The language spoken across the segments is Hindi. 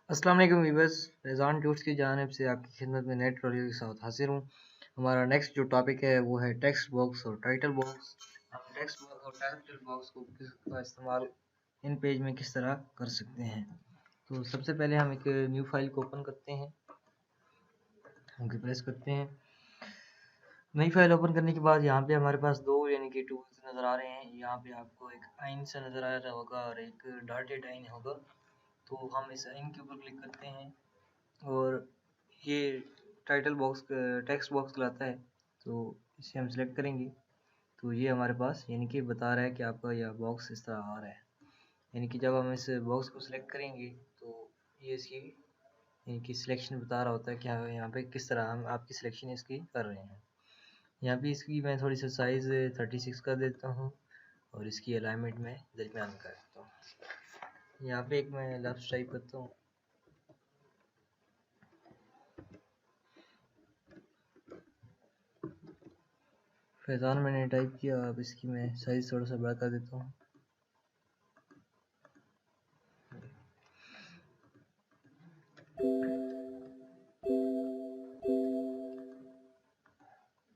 अस्सलाम वालेकुम वीवर्स, फैज़ान ट्यूट्स की जानिब से आपकी खिदमत में नेट ट्रोलियो के साथ हाजिर हूँ। हमारा नेक्स्ट जो टॉपिक है वो है टेक्स्ट बॉक्स और टाइटल बॉक्स। हम टेक्स्ट बॉक्स और टाइटल बॉक्स को का इस्तेमाल इन पेज में किस तरह कर सकते हैं। तो सबसे पहले हम एक न्यू फाइल को ओपन करते हैं, हम प्रेस करते हैं। नई फाइल ओपन करने के बाद यहाँ पे हमारे पास दो यानी कि टूल्स नज़र आ रहे हैं। यहाँ पे आपको एक आइन सा नज़र आ रहा होगा और एक डॉटेड आइन होगा। तो हम इस आइन के ऊपर क्लिक करते हैं और ये टाइटल बॉक्स टेक्स्ट बॉक्स कहलाता है। तो इसे हम सिलेक्ट करेंगे तो ये हमारे पास यानी कि बता रहा है कि आपका यह बॉक्स इस तरह आ रहा है। यानी कि जब हम इस बॉक्स को सिलेक्ट करेंगे तो ये इसकी यानी कि सिलेक्शन बता रहा होता है कि यहाँ पे किस तरह हम आपकी सिलेक्शन इसकी कर रहे हैं। यहाँ पे इसकी मैं थोड़ी सी साइज़ 36 कर देता हूँ और इसकी अलाइनमेंट में दरमियान कर देता हूँ। यहाँ पे एक मैं लफ्ज़ टाइप करता हूँ। फैज़ान मैंने टाइप किया, अब इसकी मैं साइज़ थोड़ा सा बड़ा कर देता हूँ।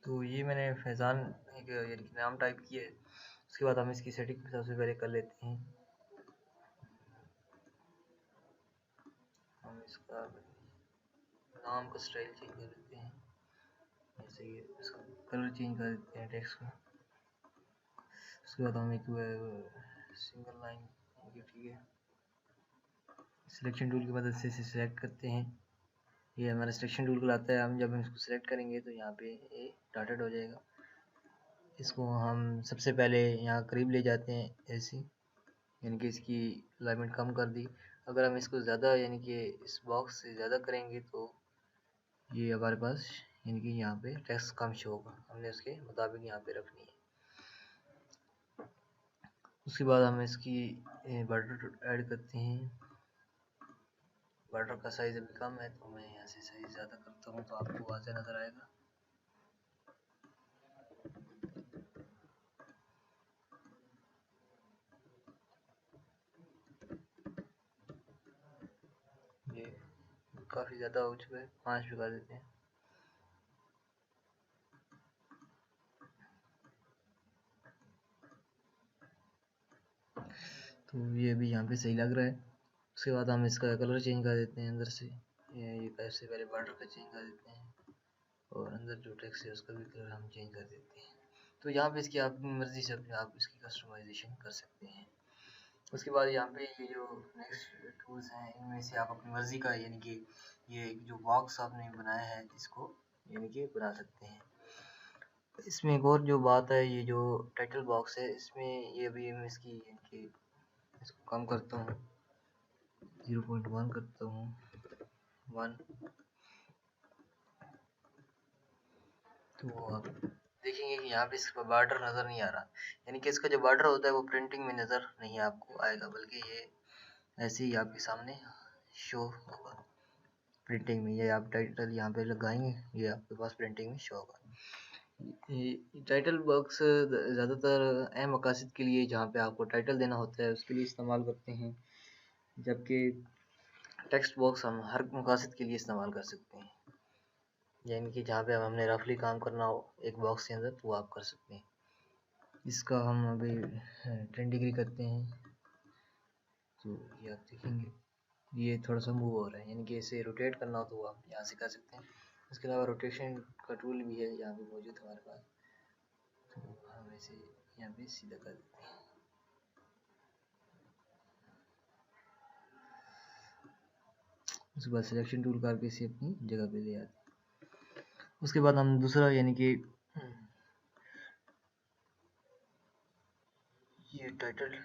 तो ये मैंने फैज़ान एक यानी कि नाम टाइप किया है। उसके बाद हम इसकी सेटिंग सबसे पहले कर लेते हैं। हम इसका नाम का स्टाइल चेंज कर लेते हैं, जैसे ये इसका कलर चेंज कर देते हैं टेक्स्ट का। उसके बाद हम एक सिंगल लाइन ठीक है सिलेक्शन टूल की मदद से इसे सिलेक्ट करते हैं। ये हमारा सिलेक्शन टूल कहलाता है। हम जब इसको सिलेक्ट करेंगे तो यहाँ पे ये डॉटेड हो जाएगा। इसको हम सबसे पहले यहाँ करीब ले जाते हैं ऐसे, यानी कि इसकी अलाइनमेंट कम कर दी। अगर हम इसको ज़्यादा यानी कि इस बॉक्स से ज़्यादा करेंगे तो ये हमारे पास यानी कि यहाँ पे टेक्स्ट कम शो होगा। हमने उसके मुताबिक यहाँ पे रखनी है। उसके बाद हम इसकी बॉर्डर ऐड करते हैं। बॉर्डर का साइज़ अभी कम है तो मैं यहाँ से साइज़ ज़्यादा करता हूँ तो आपको वाज़ेह नज़र आएगा। ये काफ़ी ज़्यादा हो चुका है, 5 भी कर देते हैं। तो ये भी यहाँ पे सही लग रहा है। उसके बाद हम इसका कलर चेंज कर देते हैं अंदर से। ये कैसे पहले बॉर्डर का चेंज कर देते हैं और अंदर जो टेक्स्ट है उसका भी कलर हम चेंज कर देते हैं। तो यहाँ पे इसकी अपनी मर्ज़ी से आप इसकी कस्टमाइजेशन कर सकते हैं। उसके बाद यहाँ पे ये जो नेक्स्ट टूल्स हैं इनमें से आप अपनी मर्ज़ी का यानी कि ये जो बॉक्स आपने बनाया है इसको यानी कि बना सकते हैं। इसमें एक और जो बात है, ये जो टाइटल बॉक्स है इसमें ये अभी मैं इसकी यानी कि इसको कम करता हूँ, 0.1 करता हूँ 1। तो आप देखेंगे कि यहाँ पे इसका बॉर्डर नज़र नहीं आ रहा, यानी कि इसका जो बॉर्डर होता है वो प्रिंटिंग में नज़र नहीं आपको आएगा, बल्कि ये ऐसे ही आपके सामने शो होगा प्रिंटिंग में। ये आप टाइटल यहाँ पे लगाएंगे ये आपके पास प्रिंटिंग में शो होगा। टाइटल बॉक्स ज़्यादातर अहम मकासद के लिए जहाँ पे आपको टाइटल देना होता है उसके लिए इस्तेमाल करते हैं, जबकि टेक्स्ट बॉक्स हम हर मकासद के लिए इस्तेमाल कर सकते हैं। यानी कि जहाँ पे हमने रफली काम करना हो एक बॉक्स के अंदर तो वो आप कर सकते हैं। इसका हम अभी 10 डिग्री करते हैं तो ये आप देखेंगे ये थोड़ा सा मूव हो रहा है, यानी कि इसे रोटेट करना हो तो आप यहाँ से कर सकते हैं। इसके अलावा रोटेशन का टूल भी है यहाँ पे मौजूद हमारे पास, तो हम इसे यहाँ पे सीधा कर देते हैं। उसके बाद सिलेक्शन टूल करके इसे अपनी जगह पे ले आते हैं। उसके बाद हम दूसरा यानी कि ये टाइटल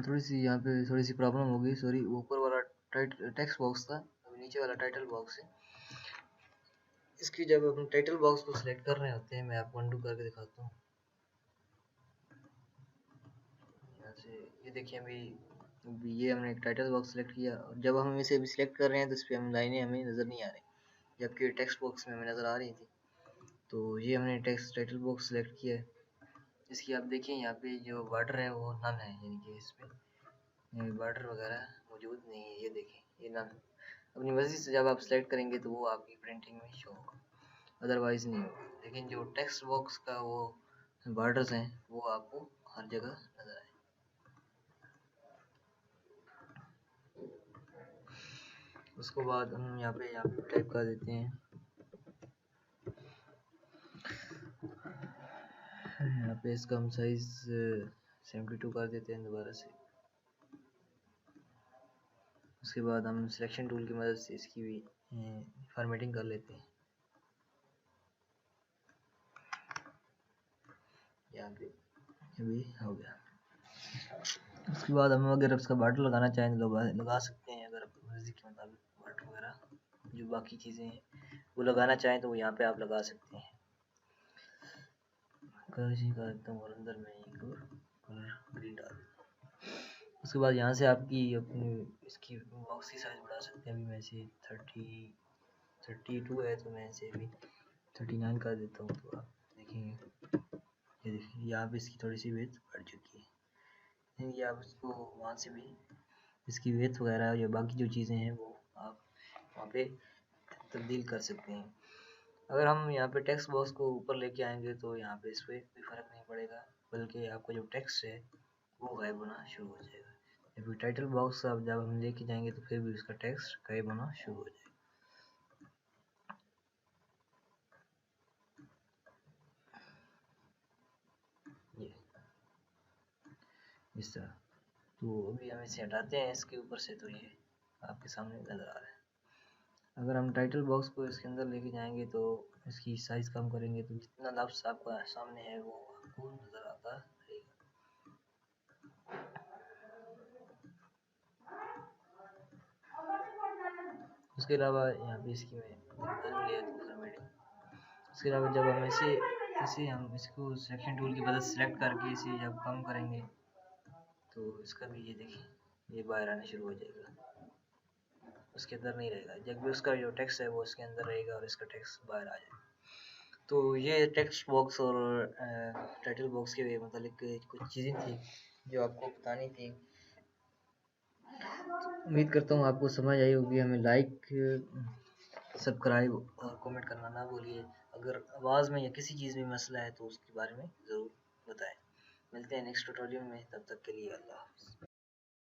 थोड़ी सी यहाँ पे थोड़ी सी प्रॉब्लम हो गई, सॉरी। ऊपर वाला टेक्स्ट बॉक्स था, अभी नीचे वाला टाइटल बॉक्स है। इसकी जब हम टाइटल बॉक्स को सिलेक्ट कर रहे होते हैं, मैं आपको अनडू करके दिखाता हूँ। यहाँ से ये देखिए अभी ये हमने एक टाइटल बॉक्स सेलेक्ट किया और जब हम इसे अभी सिलेक्ट कर रहे हैं तो इस पर हम लाइनें हमें नज़र नहीं आ रही, जबकि टेक्स्ट बॉक्स में हमें नज़र आ रही थी। तो ये हमने टेक्स्ट टाइटल बॉक्स सेलेक्ट किया है। इसकी आप देखें यहाँ पे जो बॉर्डर है वो नन है, यानी कि इसमें बॉर्डर वगैरह मौजूद नहीं है। ये देखें, ये नन। अपनी मर्जी से जब आप सेलेक्ट करेंगे तो वो आपकी प्रिंटिंग में शो होगा, अदरवाइज नहीं होगा। लेकिन जो टेक्स्ट बॉक्स का वो बॉर्डर्स हैं वो आपको हर जगह नजर आए। उसके बाद हम यहाँ पे टाइप कर देते हैं, यहाँ पे इसका हम साइज 72 कर देते हैं दोबारा से। उसके बाद हम सिलेक्शन टूल की मदद से इसकी भी फॉर्मेटिंग कर लेते हैं। यहाँ पे अभी हो गया। उसके बाद हम अगर इसका बॉर्डर लगाना चाहें तो लगा सकते हैं, अगर अपनी मर्जी के मुताबिक बॉर्डर वगैरह जो बाकी चीज़ें हैं वो लगाना चाहें तो यहाँ पे आप लगा सकते हैं। कलर का एकदम और अंदर में एक और कलर ग्रीन डाल देता हूँ। उसके बाद यहाँ से आपकी अपनी इसकी बॉक्स की साइज बढ़ा सकते हैं। अभी मैं इसे 32 है तो मैं इसे अभी 39 कर देता हूँ। तो आप देखेंगे, ये देखिए यहाँ पे इसकी थोड़ी सी विड्थ बढ़ चुकी है। यानी आप इसको वहाँ से भी इसकी विड्थ वगैरह या बाकी जो चीज़ें हैं वो आप वहाँ पे तब्दील कर सकते हैं। अगर हम यहाँ पे टेक्स्ट बॉक्स को ऊपर लेके आएंगे तो यहाँ पे इस पर कोई फ़र्क नहीं पड़ेगा, बल्कि आपका जो टेक्स्ट है वो गायब होना शुरू हो जाएगा। या फिर टाइटल बॉक्स अब जब हम लेके जाएंगे तो फिर भी उसका टेक्स्ट गायब होना शुरू हो जाएगा। ये इस तरह। तो अभी हम इसे हटाते हैं इसके ऊपर से, तो ये आपके सामने नज़र आ रहा है। अगर हम टाइटल बॉक्स को इसके अंदर लेके जाएंगे तो इसकी साइज़ कम करेंगे तो जितना लफ्ज़ आपका सामने है वो आपको नज़र आता रहेगा। उसके अलावा यहाँ पे इसकी मैं फॉर्मेटिंग, उसके अलावा जब हम इसे हम इसको सिलेक्शन टूल की मदद सेलेक्ट करके इसे जब कम करेंगे तो इसका भी ये देखिए ये बाहर आना शुरू हो जाएगा, उसके अंदर नहीं रहेगा। जब भी उसका जो टेक्स्ट है वो इसके अंदर रहेगा और इसका टेक्स्ट बाहर आ जाएगा। तो ये टेक्स्ट बॉक्स और टाइटल बॉक्स के मतलब कुछ चीज़ें थी जो आपको बतानी थी। उम्मीद करता हूँ आपको समझ आई होगी। हमें लाइक, सब्सक्राइब और कमेंट करना ना भूलिए। अगर आवाज़ में या किसी चीज़ में मसला है तो उसके बारे में ज़रूर बताएं। मिलते हैं नेक्स्ट ट्यूटोरियल में, तब तक के लिए अल्लाह हाफ़िज़।